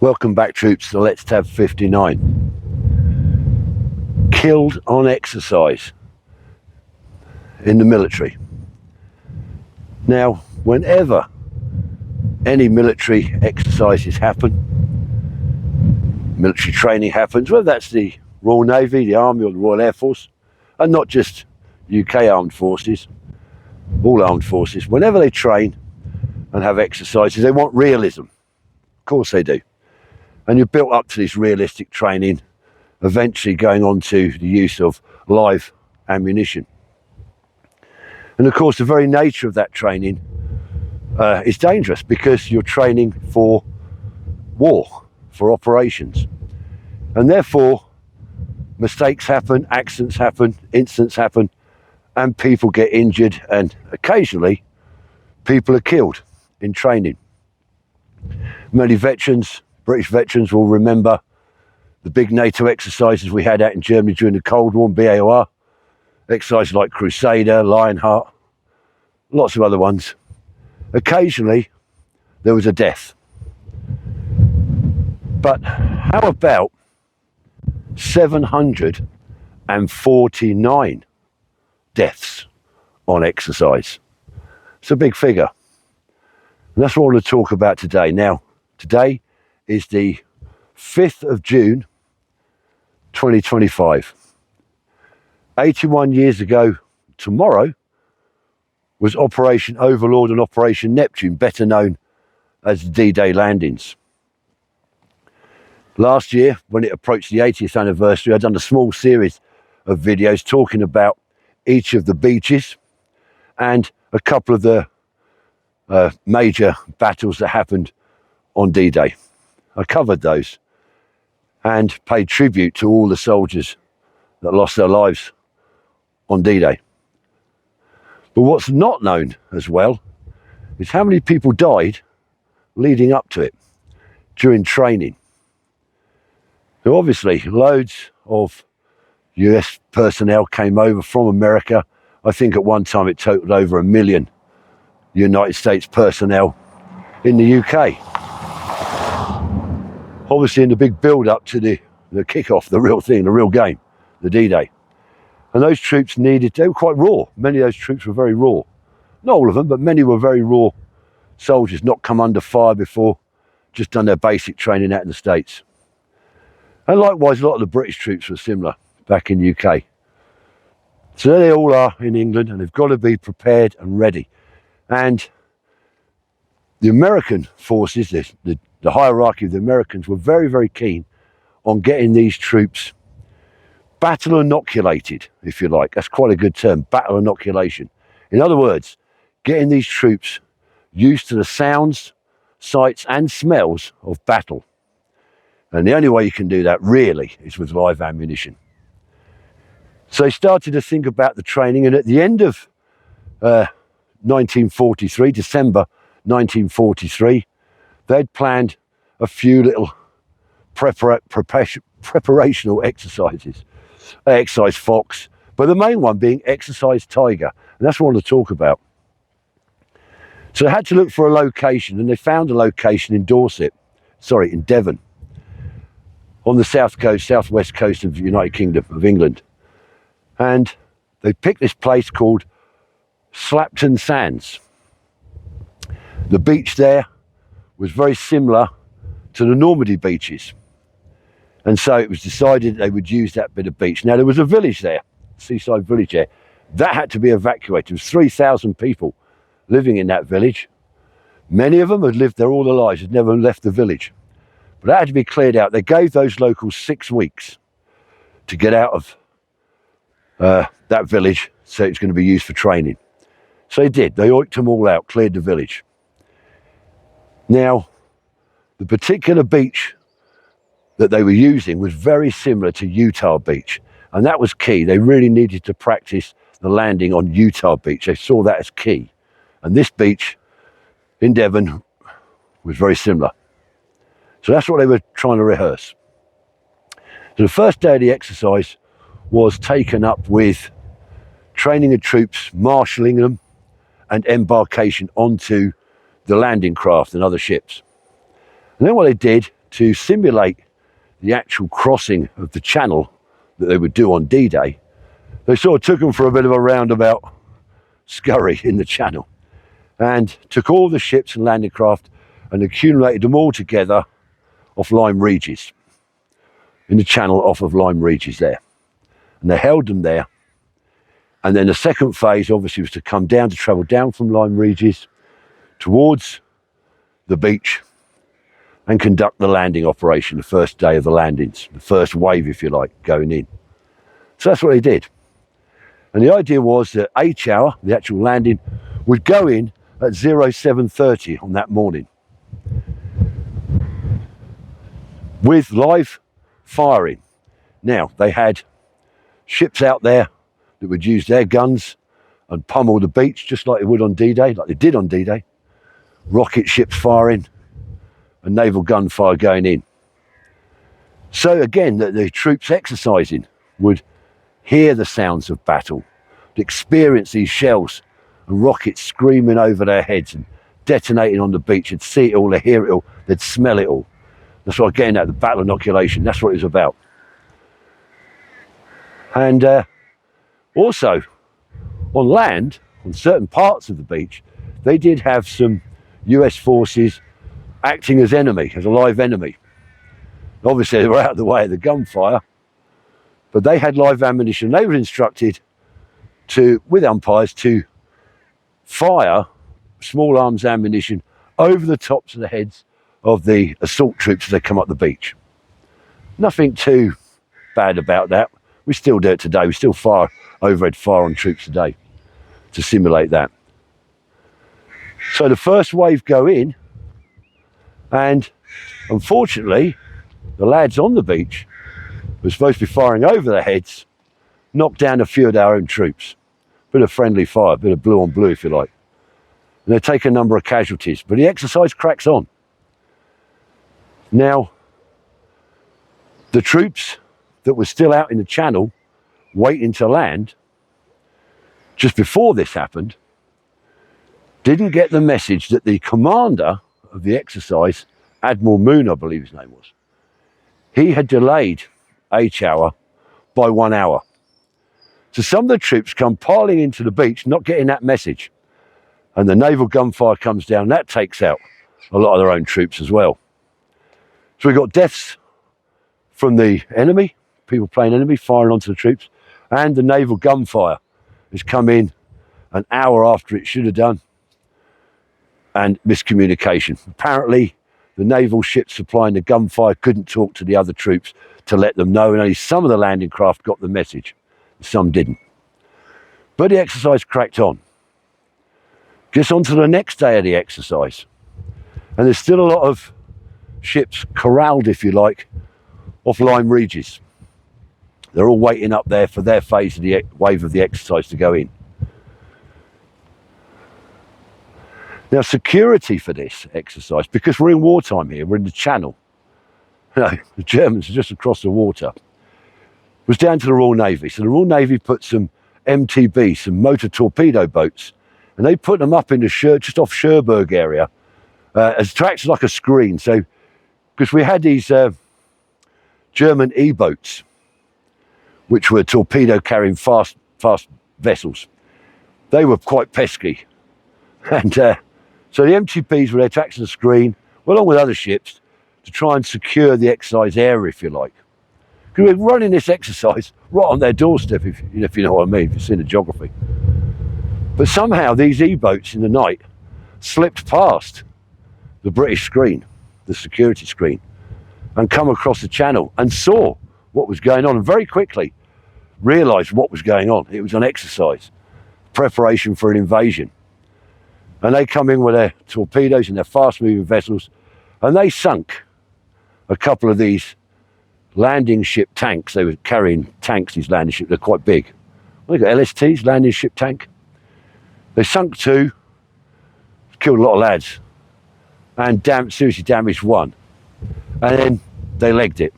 Welcome back, troops, to Let's Tab 59. Killed on exercise in the military. Now, whenever any military exercises happen, military training happens, whether that's the Royal Navy, the Army or the Royal Air Force, and not just UK armed forces, all armed forces, whenever they train and have exercises, they want realism. Of course they do. And you're built up to this realistic training, eventually going on to the use of live ammunition. And of course, the very nature of that training is dangerous because you're training for war, for operations. And therefore, mistakes happen, accidents happen, incidents happen, and people get injured, and occasionally people are killed in training. Many veterans, British veterans, will remember the big NATO exercises we had out in Germany during the Cold War, BAOR, exercises like Crusader, Lionheart, lots of other ones. Occasionally, there was a death. But how about 749 deaths on exercise? It's a big figure. And that's what I want to talk about today. Now, today is the 5th of June, 2025. 81 years ago tomorrow was Operation Overlord and Operation Neptune, better known as the D-Day landings. Last year, when it approached the 80th anniversary, I'd done a small series of videos talking about each of the beaches and a couple of the major battles that happened on D-Day. I covered those and paid tribute to all the soldiers that lost their lives on D-Day. But what's not known as well is how many people died leading up to it during training. Now, obviously, loads of US personnel came over from America. I think at one time it totaled over 1 million United States personnel in the UK. Obviously in the big build-up to the kick-off, the real thing, the real game, the D-Day. And those troops they were quite raw. Many of those troops were very raw. Not all of them, but many were very raw soldiers, not come under fire before, just done their basic training out in the States. And likewise, a lot of the British troops were similar back in the UK. So there they all are in England, and they've got to be prepared and ready. And the American forces, the hierarchy of the Americans, were very, very keen on getting these troops battle inoculated, if you like. That's quite a good term, battle inoculation. In other words, getting these troops used to the sounds, sights and smells of battle. And the only way you can do that really is with live ammunition. So they started to think about the training, and at the end of 1943, December 1943, they'd planned a few little preparational exercises. Exercise Fox, but the main one being Exercise Tiger, and that's what I want to talk about. So they had to look for a location, and they found a location in in Devon, on the southwest coast of the United Kingdom of England. And they picked this place called Slapton Sands. The beach there was very similar to the Normandy beaches. And so it was decided they would use that bit of beach. Now, there was a village there, seaside village there, that had to be evacuated. There was 3,000 people living in that village. Many of them had lived there all their lives, had never left the village. But that had to be cleared out. They gave those locals 6 weeks to get out of that village, so it was going to be used for training. So they did. They oiked them all out, cleared the village. Now, the particular beach that they were using was very similar to Utah Beach, and that was key. They really needed to practice the landing on Utah Beach. They saw that as key, and this beach in Devon was very similar. So that's what they were trying to rehearse. So the first day of the exercise was taken up with training the troops, marshalling them, and embarkation onto the landing craft and other ships. And then what they did to simulate the actual crossing of the channel that they would do on D-Day, they sort of took them for a bit of a roundabout scurry in the channel and took all the ships and landing craft and accumulated them all together off Lyme Regis, in the channel off of Lyme Regis there. And they held them there. And then the second phase obviously was to come down, to travel down from Lyme Regis towards the beach and conduct the landing operation, the first day of the landings, the first wave, if you like, going in. So that's what they did. And the idea was that H hour, the actual landing, would go in at 07:30 on that morning with live firing. Now, they had ships out there that would use their guns and pummel the beach just like they would on D-Day, like they did on D-Day. Rocket ships firing and naval gunfire going in. So again, the troops exercising would hear the sounds of battle, experience these shells and rockets screaming over their heads and detonating on the beach. They'd see it all, they'd hear it all, they'd smell it all. That's what I'm getting at, the battle inoculation. That's what it was about. And also, on land, on certain parts of the beach, they did have some US forces acting as enemy, as a live enemy. Obviously, they were out of the way of the gunfire, but they had live ammunition. They were instructed to, with umpires, to fire small arms ammunition over the tops of the heads of the assault troops as they come up the beach. Nothing too bad about that. We still do it today. We still fire overhead fire on troops today to simulate that. So the first wave go in, and unfortunately, the lads on the beach were supposed to be firing over their heads, knocked down a few of our own troops. Bit of friendly fire, bit of blue on blue, if you like. And they take a number of casualties, but the exercise cracks on. Now, the troops that were still out in the channel waiting to land, just before this happened, didn't get the message that the commander of the exercise, Admiral Moon, I believe his name was, he had delayed H hour by 1 hour. So some of the troops come piling into the beach, not getting that message. And the naval gunfire comes down, that takes out a lot of their own troops as well. So we got deaths from the enemy, people playing enemy, firing onto the troops, and the naval gunfire has come in an hour after it should have done, and miscommunication. Apparently, the naval ships supplying the gunfire couldn't talk to the other troops to let them know, and only some of the landing craft got the message, some didn't. But the exercise cracked on. Gets on to the next day of the exercise, and there's still a lot of ships corralled, if you like, off Lyme Regis. They're all waiting up there for their phase of the wave of the exercise to go in. Now, security for this exercise, because we're in wartime here, we're in the Channel. You know, the Germans are just across the water. Was down to the Royal Navy. So the Royal Navy put some MTB, some motor torpedo boats, and they put them up in the just off Cherbourg area as to act like a screen. So, because we had these German E-boats, which were torpedo-carrying fast vessels. They were quite pesky. And so the MTBs were there to act as a screen, along with other ships, to try and secure the exercise area, if you like. Because we're running this exercise right on their doorstep, if you know what I mean, if you've seen the geography. But somehow these E-boats in the night slipped past the British screen, the security screen, and come across the channel and saw what was going on, and very quickly realised what was going on. It was an exercise, preparation for an invasion. And they come in with their torpedoes and their fast-moving vessels, and they sunk a couple of these landing ship tanks. They were carrying tanks, these landing ships, they're quite big. They got LSTs, landing ship tank. They sunk two, killed a lot of lads, and seriously damaged one. And then they legged it.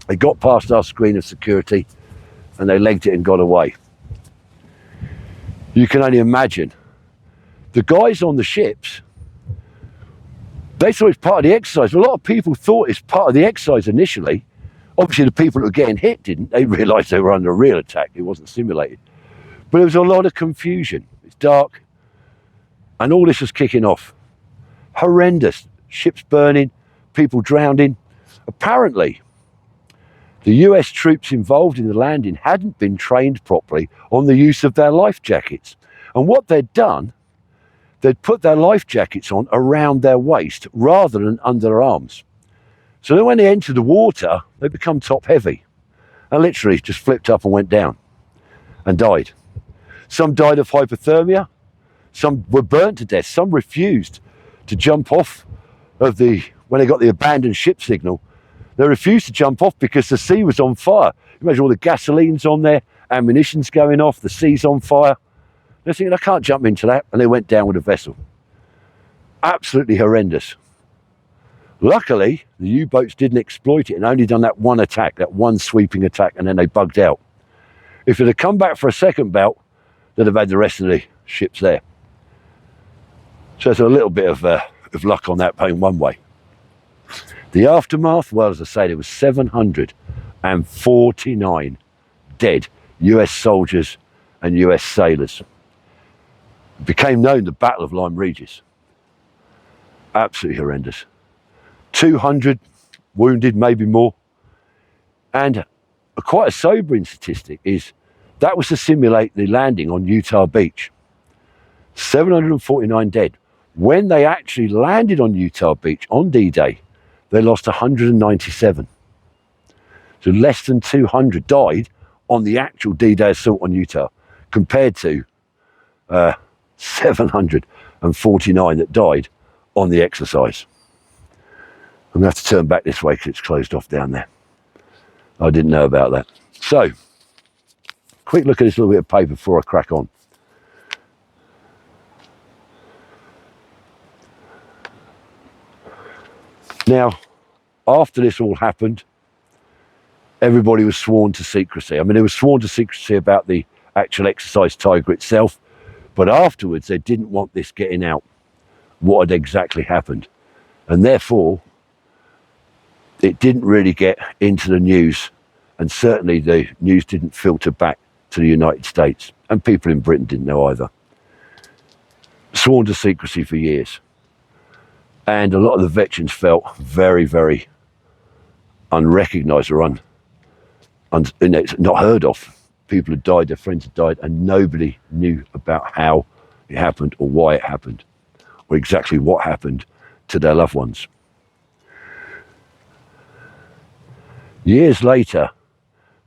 They got past our screen of security, and they legged it and got away. You can only imagine. The guys on the ships, They thought it's part of the exercise. A lot of people thought it's part of the exercise initially. Obviously, the people that were getting hit didn't. They realised they were under a real attack. It wasn't simulated. But there was a lot of confusion. It's dark. And all this was kicking off. Horrendous. Ships burning, people drowning. Apparently, the US troops involved in the landing hadn't been trained properly on the use of their life jackets. And what they'd done, they'd put their life jackets on around their waist rather than under their arms. So then when they entered the water, they become top heavy and literally just flipped up and went down and died. Some died of hypothermia. Some were burnt to death. Some refused to jump off of when they got the abandoned ship signal. They refused to jump off because the sea was on fire. Imagine all the gasoline's on there, ammunition's going off, the sea's on fire. They're thinking, I can't jump into that. And they went down with the vessel. Absolutely horrendous. Luckily, the U-boats didn't exploit it and only done that one attack, that one sweeping attack, and then they bugged out. If it had come back for a second bout, they'd have had the rest of the ships there. So there's a little bit of luck on that going one way. The aftermath, well, as I say, there was 749 dead US soldiers and US sailors. It became known the Battle of Lyme Regis. Absolutely horrendous. 200 wounded, maybe more. And quite a sobering statistic is that was to simulate the landing on Utah Beach. 749 dead. When they actually landed on Utah Beach on D-Day, they lost 197. So less than 200 died on the actual D-Day assault on Utah, compared to 749 that died on the exercise. I'm going to have to turn back this way because it's closed off down there. I didn't know about that. So, quick look at this little bit of paper before I crack on. Now, after this all happened, everybody was sworn to secrecy. I mean, they were sworn to secrecy about the actual exercise Tiger itself, but afterwards they didn't want this getting out, what had exactly happened. And therefore, it didn't really get into the news, and certainly the news didn't filter back to the United States, and people in Britain didn't know either. Sworn to secrecy for years. And a lot of the veterans felt very, very unrecognised or not heard of. People had died, their friends had died, and nobody knew about how it happened or why it happened or exactly what happened to their loved ones. Years later,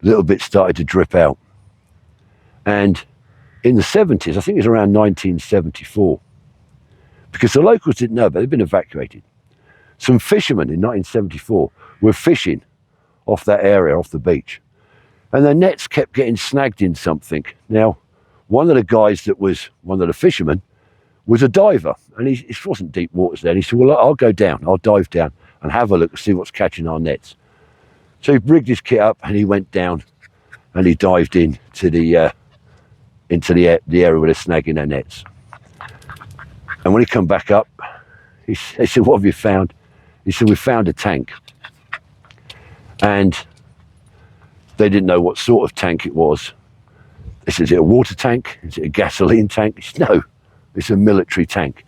little bits started to drip out. And in the 70s, I think it was around 1974, because the locals didn't know, but they'd been evacuated. Some fishermen in 1974 were fishing off that area, off the beach, and their nets kept getting snagged in something. Now, one of the guys that was one of the fishermen was a diver, and it wasn't deep waters there. And he said, well, I'll go down, I'll dive down and have a look and see what's catching our nets. So he rigged his kit up and he went down and he dived into the area where they're snagging their nets. And when he come back up, he said, what have you found? He said, we found a tank. And they didn't know what sort of tank it was. They said, is it a water tank? Is it a gasoline tank? He said, no, it's a military tank.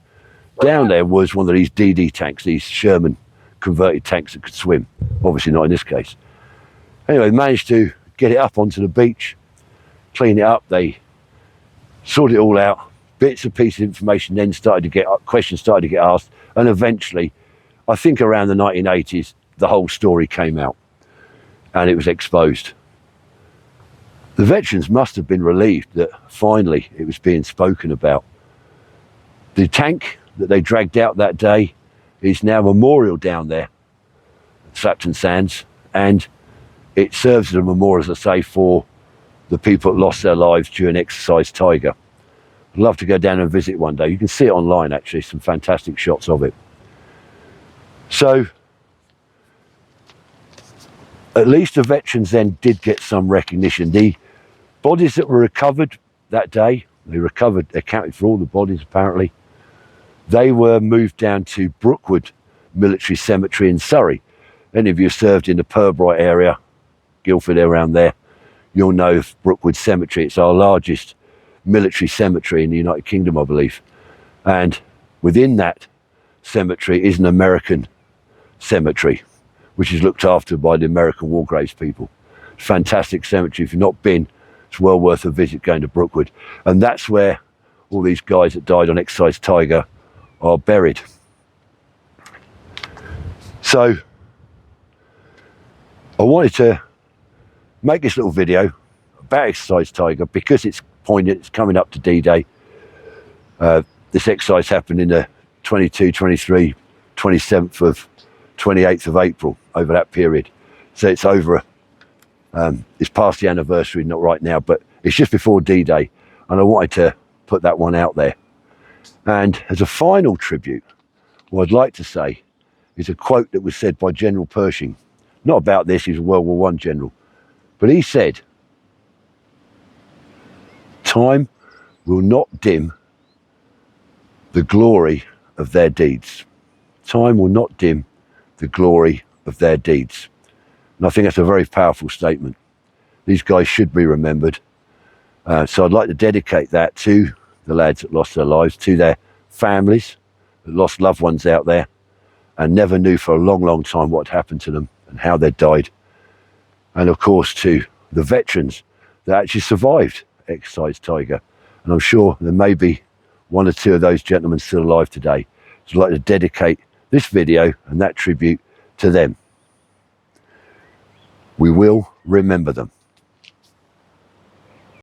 Down there was one of these DD tanks, these Sherman converted tanks that could swim. Obviously not in this case. Anyway, they managed to get it up onto the beach, clean it up. They sorted it all out. Bits and pieces of information then questions started to get asked, and eventually, I think around the 1980s, the whole story came out and it was exposed. The veterans must have been relieved that finally it was being spoken about. The tank that they dragged out that day is now a memorial down there at Slapton Sands, and it serves as a memorial, as I say, for the people that lost their lives during Exercise Tiger. I'd love to go down and visit one day. You can see it online, actually, some fantastic shots of it. So, at least the veterans then did get some recognition. The bodies that were recovered that day, they accounted for all the bodies apparently, they were moved down to Brookwood military cemetery in Surrey. Any of you served in the Purbright area, Guildford around there, you'll know Brookwood Cemetery. It's our largest military cemetery in the United Kingdom, I believe. And within that cemetery is an American cemetery, which is looked after by the American War Graves people. Fantastic cemetery. If you've not been, it's well worth a visit going to Brookwood. And that's where all these guys that died on Exercise Tiger are buried. So I wanted to make this little video about Exercise Tiger because it's poignant. It's coming up to D-Day. This exercise happened in the 22, 23, 27th of 28th of April, over that period. So it's over, it's past the anniversary, not right now, but it's just before D-Day. And I wanted to put that one out there. And as a final tribute, what I'd like to say is a quote that was said by General Pershing. Not about this, he's a World War I general. But he said, "Time will not dim the glory of their deeds. Time will not dim the glory of their deeds." And I think that's a very powerful statement. These guys should be remembered. So I'd like to dedicate that to the lads that lost their lives, to their families that lost loved ones out there and never knew for a long, long time what had happened to them and how they died. And of course to the veterans that actually survived Exercise Tiger. And I'm sure there may be one or two of those gentlemen still alive today. So I'd like to dedicate this video and that tribute to them. We will remember them.